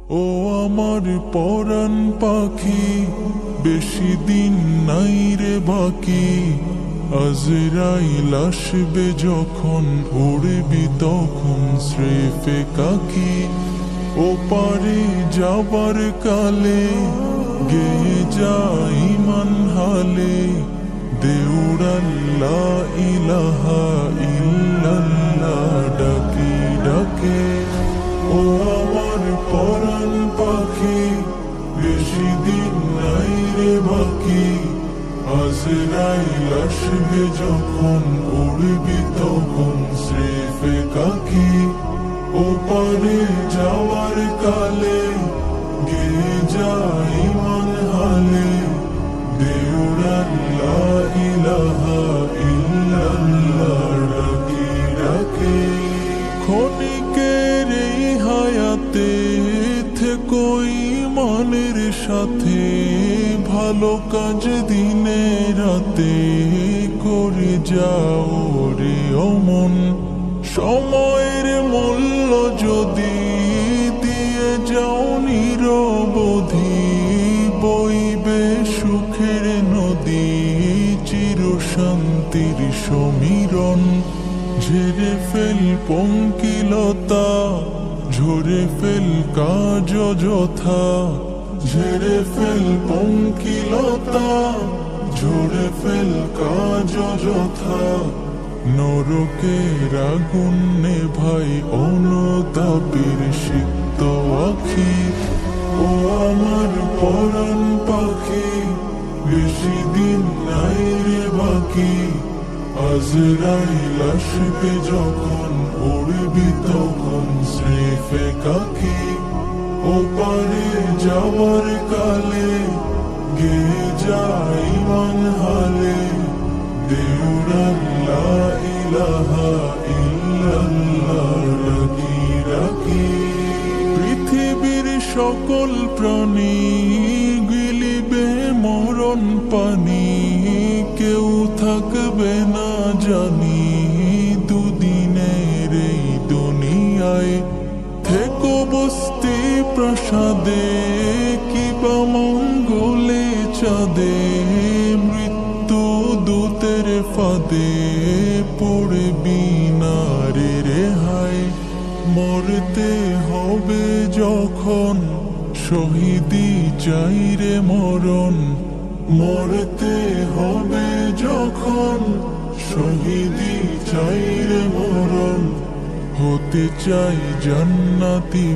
ও আমার পরাণ পাখি, বেশি দিন নাই রে বাকি। আজরাইল আসবে যখন, উড়বি তখন স্রেফে কাকি। ও পারে যাবার কালে, গেয়ে যাই মান হালে, দেউড়াল লা ইলাহা ইল্লাল্লাহ ডাকি ডাকে। ও আমার পরাণ পাখি, বেশি দিন নাই রে বাকি। আজরাইল আসবে যখন, উড়বি তখন স্রেফে কাকি। ও পারে যাওয়ার কালে, গেয়ে যাই মান হালে, দেউড়াল লা ইলাহা ইল্লাল্লাহ ডাকি ডাকে। ক্ষণিকের এই হায়াতে থেকো ঈমানের সাথে, ভালো কাজ দিনে রাতে করে যাও রে অমন। সময়ের মূল্য যদি দিয়ে যাও নিরবধি, বইবে সুখের নদী, চির শান্তির সমীরণ। ঝেড়ে ফেল পঙ্কিলতা, ঝরে ফেল কাজ অযথা। ঝেড়ে ফেল পঙ্কিলতা, ঝরে ফেল কাজ অযথা। নরকের আগুন নেভাই অনুতাপের সিক্ত আখি। ও আমার পরাণ পাখি, বেশি দিন নাই রে বাকি। আজরাইল আসবে যখন, উড়বি তখন স্রেফে কাকি। ও পারে যাওয়ার কালে, গেয়ে যাই মান হালে, দেউড়াল লা ইলাহা ইল্লাল্লাহ ডাকি ডাকি। পৃথিবীর সকল প্রাণী গিলিবে মরণ পানি, কেউ থাকবে না জানি দুদিনের এই দুনিয়ায়। থেকো বস্তি প্রাসাদে, কিবা মঙ্গলে চাঁদে, মৃত্যু দূতের ফাঁদে পড়বি না রে রেহাই। মরতে হবে যখন, শহীদি চাই রে মরণ। মরতে হবে যখন, শহীদি চাই রে মরণ। হতে চাই জান্নাতি।